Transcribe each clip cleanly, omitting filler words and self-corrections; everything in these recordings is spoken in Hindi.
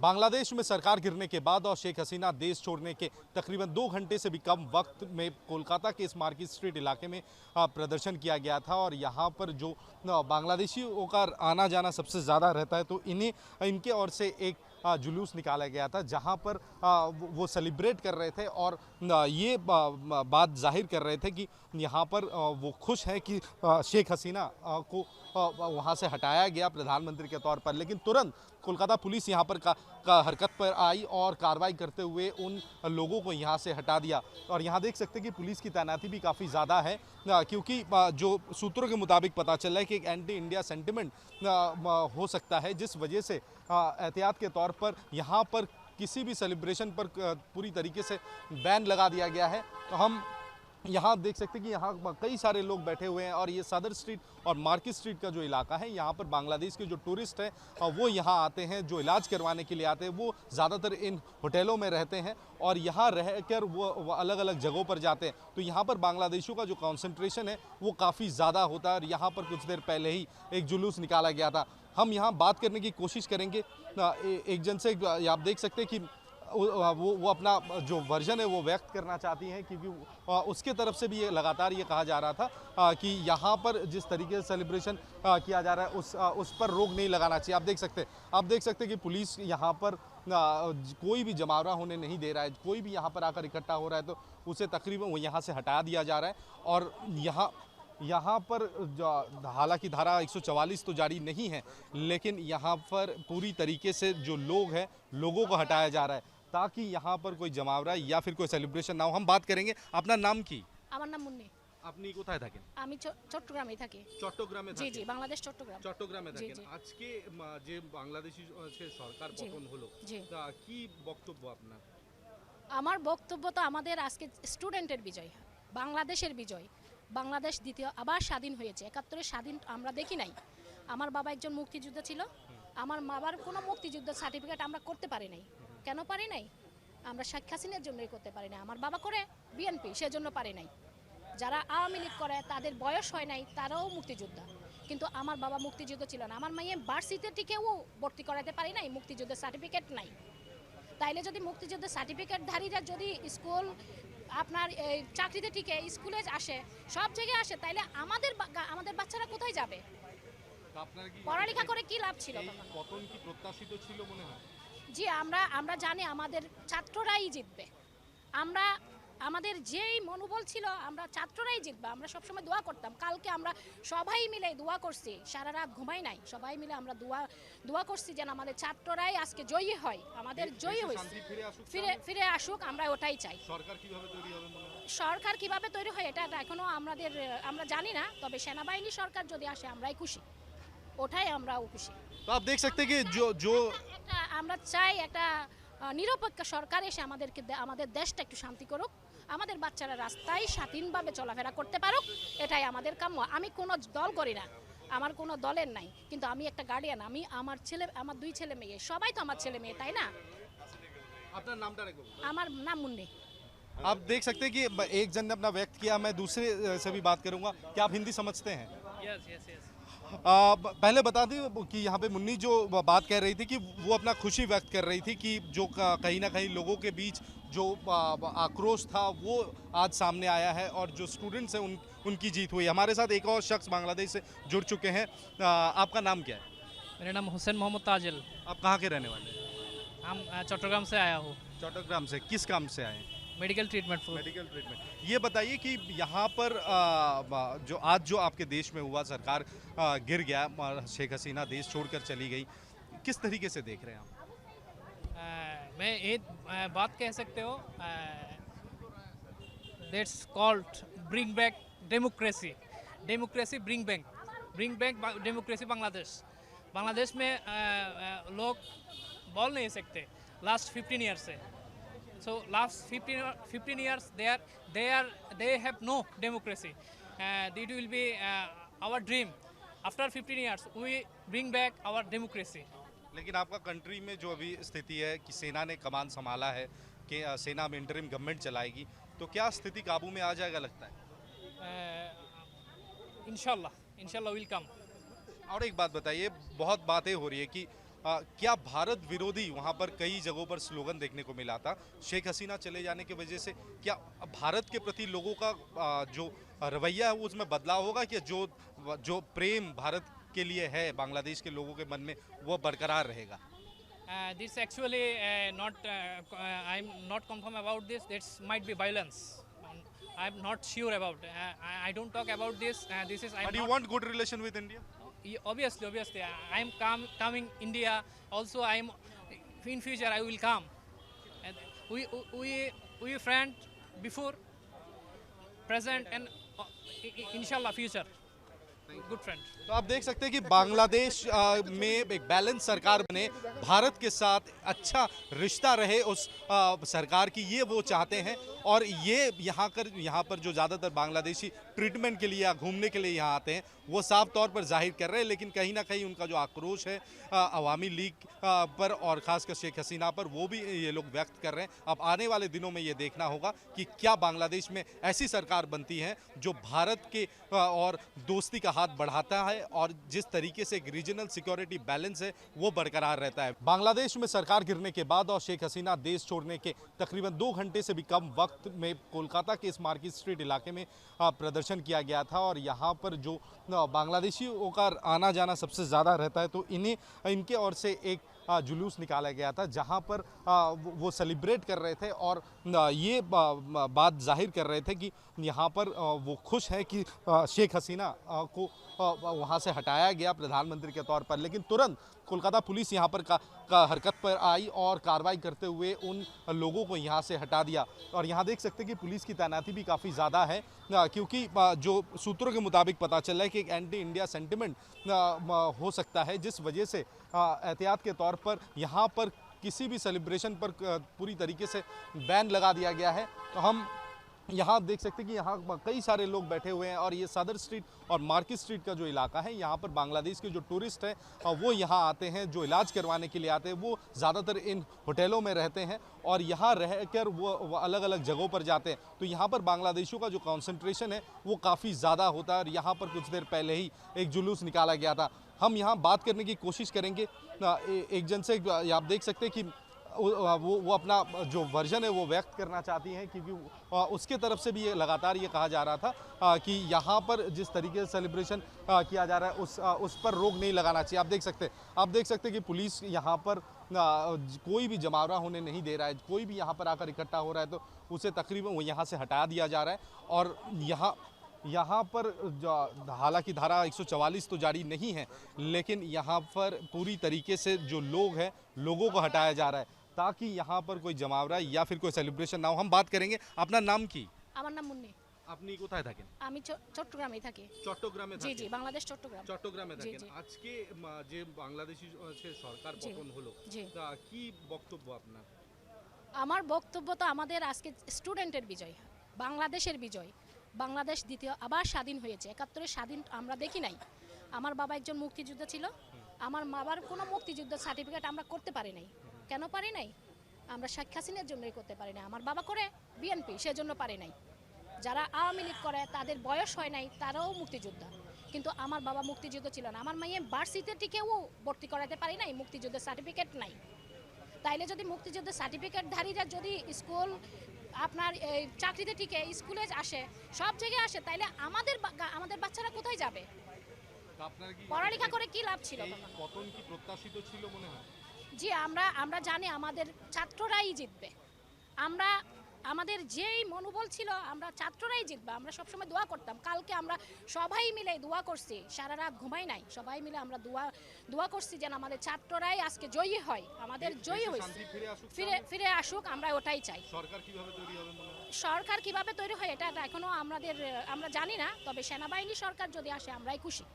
बांग्लादेश में सरकार गिरने के बाद और शेख हसीना देश छोड़ने के तकरीबन 2 घंटे से भी कम वक्त में कोलकाता के इस मार्केट स्ट्रीट इलाके में प्रदर्शन किया गया था। और यहाँ पर जो बांग्लादेशियों का आना जाना सबसे ज़्यादा रहता है, तो इनके ओर से एक जुलूस निकाला गया था, जहाँ पर वो सेलिब्रेट कर रहे थे और ये बात जाहिर कर रहे थे कि यहाँ पर वो खुश हैं कि शेख हसीना को वहाँ से हटाया गया प्रधानमंत्री के तौर पर। लेकिन तुरंत कोलकाता पुलिस यहाँ पर का हरकत पर आई और कार्रवाई करते हुए उन लोगों को यहाँ से हटा दिया। और यहाँ देख सकते हैं कि पुलिस की तैनाती भी काफ़ी ज़्यादा है, क्योंकि जो सूत्रों के मुताबिक पता चल रहा है कि एक एंटी इंडिया सेंटिमेंट हो सकता है, जिस वजह से एहतियात के तौर पर यहाँ पर किसी भी सेलिब्रेशन पर पूरी तरीके से बैन लगा दिया गया है। तो हम यहाँ देख सकते हैं कि यहाँ कई सारे लोग बैठे हुए हैं और ये सदर स्ट्रीट और मार्केट स्ट्रीट का जो इलाका है, यहाँ पर बांग्लादेश के जो टूरिस्ट हैं वो यहाँ आते हैं, जो इलाज करवाने के लिए आते हैं, वो ज़्यादातर इन होटलों में रहते हैं और यहाँ रहकर वो अलग अलग जगहों पर जाते हैं। तो यहाँ पर बांग्लादेशियों का जो कॉन्सेंट्रेशन है वो काफ़ी ज़्यादा होता है। और यहाँ पर कुछ देर पहले ही एक जुलूस निकाला गया था। हम यहाँ बात करने की कोशिश करेंगे एक जन से। आप देख सकते हैं कि वो अपना जो वर्जन है वो व्यक्त करना चाहती हैं, क्योंकि उसके तरफ से भी ये लगातार ये कहा जा रहा था कि यहाँ पर जिस तरीके से सेलिब्रेशन किया जा रहा है उस पर रोक नहीं लगाना चाहिए। आप देख सकते हैं कि पुलिस यहाँ पर कोई भी जमावड़ा होने नहीं दे रहा है। कोई भी यहाँ पर आकर इकट्ठा हो रहा है तो उसे तकरीबन वो यहाँ से हटा दिया जा रहा है। और यहाँ पर हालांकि धारा 144 तो जारी नहीं है, लेकिन यहाँ पर पूरी तरीके से जो लोग हैं लोगों को हटाया जा रहा है ताकि यहाँ पर कोई जमावड़ा या फिर कोई सेलिब्रेशन ना हो। हम बात करेंगे। अपना नाम की? আমার নাম মুন্নি। আপনি কোথায় থাকেন? আমি চট্টগ্রামে থাকি। চট্টগ্রামে থাকেন? জি জি, বাংলাদেশ চট্টগ্রাম। চট্টগ্রামে থাকেন। আজকে যে বাংলাদেশি সরকার পতন হলো, তা কি বক্তব্য আপনার? আমার বক্তব্য তো আমাদের আজকে স্টুডেন্টের বিজয়, বাংলাদেশের বিজয়। বাংলাদেশ দ্বিতীয় আবার স্বাধীন হয়েছে। ৭১-এর স্বাধীন আমরা দেখি নাই। আমার বাবা একজন মুক্তিযোদ্ধা ছিল। আমার বাবার কোনো মুক্তিযুদ্ধের সার্টিফিকেট আমরা করতে পারি নাই। কেন পারি নাই? আমরা শেখ হাসিনার জন্যই করতে পারি না। আমার বাবা করে বিএনপি, সেজন্য পারি নাই। যারা আওয়ামী লীগ করে তাদের বয়স হয় নাই, তারাও মুক্তিযোদ্ধা, কিন্তু আমার বাবা মুক্তিযুদ্ধ ছিল না। আমার মেয়ে ভার্সিটিতে টিকেও ভর্তি করাতে পারি নাই, মুক্তিযুদ্ধের সার্টিফিকেট নাই। তাইলে যদি মুক্তিযুদ্ধের সার্টিফিকেটধারীরা যদি স্কুল আপনার চাকরিতে টিকে স্কুলে আসে, সব জায়গায় আসে, তাইলে আমাদের বাচ্চারা কোথায় যাবে? পড়ালেখা করে কি লাভ ছিল? পতন কি প্রত্যাশিত ছিল মনে হয়? জি, আমরা জানি আমাদের ছাত্ররাই জিতবে। আমাদের যেই মনোবল ছিল আমরা ছাত্ররাই জিতবে। আমরা সবসময় দোয়া করতাম। কালকে আমরা সবাই মিলে দোয়া করছি, সারা রাত ঘুমাই নাই। সবাই মিলে আমরা দোয়া করছি যেন আমাদের ছাত্ররাই আজকে জয়ী হয়, আমাদের জয়ী হয়েছে, ফিরে আসুক। আমরা ওটাই চাই। সরকার কিভাবে তৈরি হবে মনে হয়? সরকার কিভাবে তৈরি হয় এটা এখনো আমরা জানি না, তবে সেনাবাহিনী সরকার যদি আসে আমরাই খুশি, ওটাই আমরাও খুশি। তো आप देख सकते हैं कि जो আমরা চাই একটা নিরপেক্ষ সরকার এসে আমাদের দেশটা একটু শান্তি করুক, আমাদের বাচ্চারা রাস্তায় স্বাধীনভাবে চলাফেরা করতে পারুক, এটাই আমাদের কাম্য। আমি কোনো দল করি না, আমার কোনো দলের নাই, কিন্তু আমি একটা গার্ডিয়ান। আমি আমার 2 ছেলে মেয়ে, সবাই তো আমার ছেলে মেয়ে, তাই না? আপনার নামটা রাখুন। আমার নাম মুন্নি। आप देख सकते हैं कि एक जन ने अपना व्यक्त किया, मैं दूसरे से भी बात करूंगा। क्या आप हिंदी समझते हैं? Yes yes yes. पहले बता दें कि यहाँ पे मुन्नी जो बात कह रही थी कि वो अपना खुशी व्यक्त कर रही थी कि जो कहीं ना कहीं लोगों के बीच जो आक्रोश था वो आज सामने आया है और जो स्टूडेंट्स हैं उनकी जीत हुई। हमारे साथ एक और शख्स बांग्लादेश से जुड़ चुके हैं। आपका नाम क्या है? मेरा नाम हुसैन मोहम्मद ताजिल। आप कहाँ के रहने वाले हैं? हम चट्टग्राम से आया हूँ। चट्टग्राम से किस काम से आए हैं? Medical treatment. ये बताइए कि यहाँ पर जो आज जो आपके देश में हुआ, सरकार गिर गया, शेख हसीना देश छोड़कर चली गई, किस तरीके से देख रहे हैं आप? मैं एक बात कह सकते हो, that's called bring back democracy. Bring back democracy. Bangladesh में लोग बोल नहीं सकते लास्ट 15 ईयर्स से। So last 15 years they have no democracy. It will be our dream. After 15 years we bring back our democracy. लेकिन आपका कंट्री में जो अभी स्थिति है कि सेना ने कमान संभाला है, कि सेना में इंटरिम गवर्नमेंट चलाएगी, तो क्या स्थिति काबू में आ जाएगा लगता है? इंशाल्लाह विल कम। और एक बात बताइए, बहुत बातें हो रही है कि क्या भारत विरोधी वहाँ पर कई जगहों पर स्लोगन देखने को मिला था। शेख हसीना चले जाने की वजह से क्या भारत के प्रति लोगों का जो रवैया है वो उसमें बदलाव होगा कि जो प्रेम भारत के लिए है बांग्लादेश के लोगों के मन में वो बरकरार रहेगा? This actually I'm not confirm about this. This might be violence. I'm not sure about. I don't talk about this. This is. But you want good relation with India? Obviously. I'm coming India. Also, I'm in future. I will come. And we friend before, present, and inshallah future. Good friend. तो आप देख सकते हैं कि बांग्लादेश में एक बैलेंस सरकार बने, भारत के साथ अच्छा रिश्ता रहे उस सरकार की, ये वो चाहते हैं। और ये यहाँ पर जो ज़्यादातर बांग्लादेशी ट्रीटमेंट के लिए या घूमने के लिए यहाँ आते हैं वो साफ तौर पर जाहिर कर रहे हैं, लेकिन कहीं ना कहीं उनका जो आक्रोश है अवामी लीग पर और ख़ासकर शेख हसीना पर वो भी ये लोग व्यक्त कर रहे हैं। अब आने वाले दिनों में ये देखना होगा कि क्या बांग्लादेश में ऐसी सरकार बनती है जो भारत के और दोस्ती का हाथ बढ़ाता है और जिस तरीके से एक रीजनल सिक्योरिटी बैलेंस है वो बरकरार रहता है। बांग्लादेश में सरकार गिरने के बाद और शेख हसीना देश छोड़ने के तकरीबन 2 घंटे से भी कम वक्त में कोलकाता के इस मार्केट स्ट्रीट इलाके में प्रदर्शन किया गया था। और यहाँ पर जो बांग्लादेशियों का आना जाना सबसे ज़्यादा रहता है, तो इनके ओर से एक जुलूस निकाला गया था जहाँ पर वो सेलिब्रेट कर रहे थे और ये बात जाहिर कर रहे थे कि यहाँ पर वो खुश है कि शेख हसीना को वहाँ से हटाया गया प्रधानमंत्री के तौर पर। लेकिन तुरंत कोलकाता पुलिस यहाँ पर का हरकत पर आई और कार्रवाई करते हुए उन लोगों को यहाँ से हटा दिया। और यहाँ देख सकते हैं कि पुलिस की तैनाती भी काफ़ी ज़्यादा है, क्योंकि जो सूत्रों के मुताबिक पता चल रहा है कि एक एंटी इंडिया सेंटिमेंट हो सकता है, जिस वजह से एहतियात के तौर पर यहाँ पर किसी भी सेलिब्रेशन पर पूरी तरीके से बैन लगा दिया गया है। तो हम यहाँ देख सकते हैं कि यहाँ कई सारे लोग बैठे हुए हैं और ये सदर स्ट्रीट और मार्केट स्ट्रीट का जो इलाका है, यहाँ पर बांग्लादेश के जो टूरिस्ट हैं वो यहाँ आते हैं, जो इलाज करवाने के लिए आते हैं वो ज़्यादातर इन होटलों में रहते हैं और यहाँ रहकर वो अलग अलग जगहों पर जाते हैं। तो यहाँ पर बांग्लादेशियों का जो कॉन्सेंट्रेशन है वो काफ़ी ज़्यादा होता है और यहाँ पर कुछ देर पहले ही एक जुलूस निकाला गया था। हम यहाँ बात करने की कोशिश करेंगे एक जन से। आप देख सकते हैं कि वो अपना जो वर्जन है वो व्यक्त करना चाहती हैं, क्योंकि उसके तरफ से भी ये लगातार ये कहा जा रहा था कि यहाँ पर जिस तरीके से सेलिब्रेशन किया जा रहा है उस पर रोक नहीं लगाना चाहिए। आप देख सकते हैं कि पुलिस यहाँ पर कोई भी जमावड़ा होने नहीं दे रहा है। कोई भी यहाँ पर आकर इकट्ठा हो रहा है तो उसे तकरीबन वो यहाँ से हटा दिया जा रहा है। और यहाँ पर हालांकि धारा 144 तो जारी नहीं है, लेकिन यहाँ पर पूरी तरीके से जो लोग हैं लोगों को हटाया जा रहा है ताकि यहाँ पर कोई जमावड़ा या फिर कोई सेलिब्रेशन ना हो। हम बात करेंगे। अपना नाम की? আমার নাম মুন্নি। আপনি কোথায় থাকেন? আমি চট্টগ্রামে থাকি। চট্টগ্রামে জি থাকেন? জি, বাংলাদেশ চট্টগ্রাম। চট্টগ্রামে জি, থাকেন। জি। আজকে যে বাংলাদেশি সরকার জি, পতন হলো, জি। তা কি বক্তব্য আপনার? আমার বক্তব্য তো আমাদের আজকে স্টুডেন্টের বিজয়, বাংলাদেশের বিজয়। বাংলাদেশ আবার স্বাধীন হয়েছে। ৭১-এর স্বাধীন আমরা দেখি নাই। আমার বাবা একজন মুক্তিযোদ্ধা ছিল। আমার বাবার কোনো মুক্তিযুদ্ধের সার্টিফিকেট আমরা করতে পারি নাই। কেন পারি নাই? আমরা শেখ হাসিনার জন্যই করতে পারি না। আমার বাবা করে বিএনপি, সেজন্য পারি নাই। যারা আওয়ামী লীগ করে তাদের বয়স হয় নাই, তারাও মুক্তিযোদ্ধা, কিন্তু আমার বাবা মুক্তিযুদ্ধ ছিল না। আমার মেয়ে ভার্সিটিতেও ভর্তি করাতে পারি নাই, মুক্তিযুদ্ধের সার্টিফিকেট নাই। তাইলে যদি মুক্তিযুদ্ধের সার্টিফিকেটধারীরা যদি স্কুল আপনার চাকরিতে টিকে স্কুলে আসে, সব জায়গায় আসে, তাইলে আমাদের বাচ্চারা কোথায় যাবে? পড়ালেখা করে কি লাভ ছিল? পতন কি প্রত্যাশিত ছিল মনে হয়? জি, আমরা জানি আমাদের ছাত্ররাই জিতবে। আমাদের যেই মনোবল ছিল আমরা ছাত্ররাই জিতবে। আমরা সবসময় দোয়া করতাম। কালকে আমরা সবাই মিলে দোয়া করছি, সারা রাত ঘুমাই নাই। সবাই মিলে আমরা দোয়া করছি যেন আমাদের ছাত্ররাই আজকে জয়ী হয়, আমাদের জয়ী হয়েছে, ফিরে আসুক, আমরা ওটাই চাই। সরকার কিভাবে তৈরি হবে মনে হয়? সরকার কিভাবে তৈরি হয় এটা এখনো আমরা জানি না, তবে সেনাবাহিনী সরকার যদি আসে আমরাই খুশি,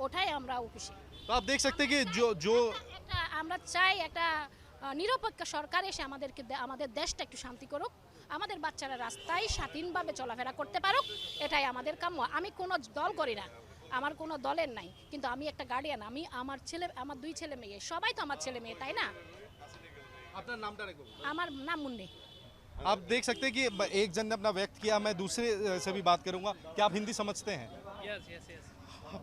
ওটাই আমরাও খুশি। तो आप देख सकते हैं कि जो আমরা চাই একটা নিরপেক্ষ সরকার এসে আমাদের দেশটা একটু শান্তি করুক, আমাদের বাচ্চারা রাস্তায় স্বাধীনভাবে চলাফেরা করতে পারুক, এটাই আমাদের কাম্য। আমি কোনো দল করি না, আমার কোনো দলের নাই, কিন্তু আমি একটা গার্ডিয়ান। আমি আমার 2 ছেলে মেয়ে, সবাই তো আমার ছেলে মেয়ে, তাই না? अपना नामটা রেখো। আমার নাম মুন্নি। आप देख सकते हैं कि एक जन ने अपना व्यक्त किया, मैं दूसरे से भी बात करूंगा। क्या आप हिंदी समझते हैं? Yes.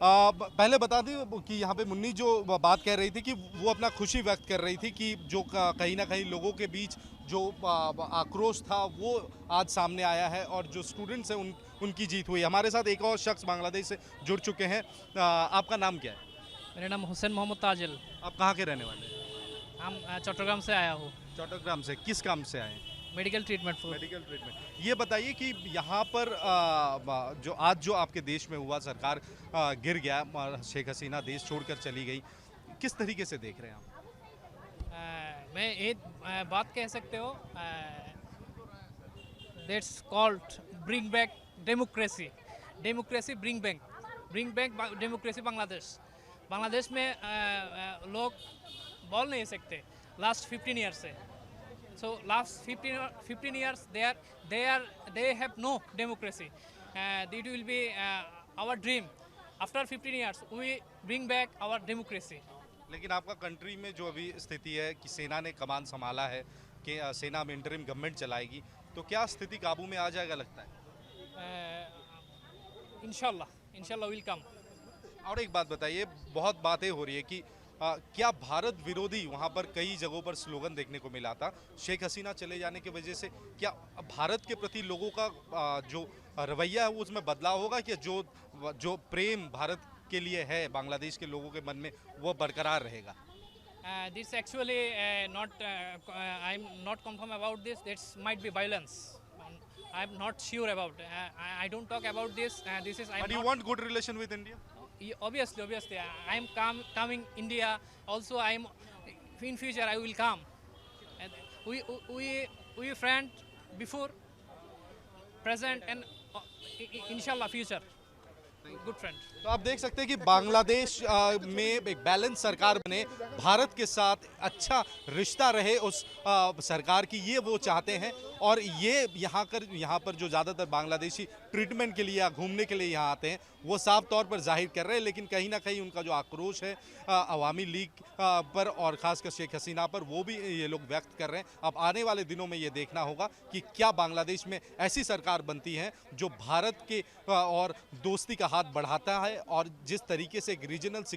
पहले बता दें कि यहाँ पे मुन्नी जो बात कह रही थी कि वो अपना खुशी व्यक्त कर रही थी कि जो कहीं ना कहीं लोगों के बीच जो आक्रोश था वो आज सामने आया है और जो स्टूडेंट्स हैं उनकी जीत हुई। हमारे साथ एक और शख्स बांग्लादेश से जुड़ चुके हैं। आपका नाम क्या है? मेरा नाम हुसैन मोहम्मद ताजिल। आप कहाँ के रहने वाले हैं? हम चट्टग्राम से आया हूँ। चट्टग्राम से। किस काम से आए हैं? Medical treatment for. Medical treatment. ये बताइए कि यहाँ पर जो आज जो आपके देश में हुआ, सरकार गिर गया, शेख हसीना देश छोड़कर चली गई, किस तरीके से देख रहे हैं आप? मैं एक बात कह सकते हो, that's called bring back democracy. Democracy bring back democracy Bangladesh. Bangladesh में लोग बोल नहीं सकते लास्ट 15 ईयर्स से। So last 15 years they have no democracy. It will be our dream. After 15 years we bring back our democracy. लेकिन आपका कंट्री में जो अभी स्थिति है कि सेना ने कमान संभाला है कि सेना में इंटरिम गवर्नमेंट चलाएगी, तो क्या स्थिति काबू में आ जाएगा लगता है? इंशाल्लाह विल कम। और एक बात बताइए, बहुत बातें हो रही है कि क्या भारत विरोधी वहाँ पर कई जगहों पर स्लोगन देखने को मिला था शेख हसीना चले जाने की वजह से, क्या भारत के प्रति लोगों का जो रवैया है वो उसमें बदलाव होगा कि जो प्रेम भारत के लिए है बांग्लादेश के लोगों के मन में वो बरकरार रहेगा? This actually I'm not confirm about this. That might be violence. I'm not sure about. I don't talk about this. This is. But you want good relation with India? Obviously, I am coming India. Also, I am in future. I will come. And we friend before, present, and inshallah future. Good friend. तो आप देख सकते हैं कि बांग्लादेश में एक बैलेंस सरकार बने, भारत के साथ अच्छा रिश्ता रहे उस सरकार की, ये वो चाहते हैं। और ये यहाँ पर जो ज़्यादातर बांग्लादेशी ट्रीटमेंट के लिए या घूमने के लिए यहाँ आते हैं वो साफ तौर पर जाहिर कर रहे हैं, लेकिन कहीं ना कहीं उनका जो आक्रोश है अवामी लीग पर और ख़ासकर शेख हसीना पर, वो भी ये लोग व्यक्त कर रहे हैं। अब आने वाले दिनों में ये देखना होगा कि क्या बांग्लादेश में ऐसी सरकार बनती है जो भारत के और दोस्ती का हाथ बढ़ाता है और जिस तरीके से एक रीजनल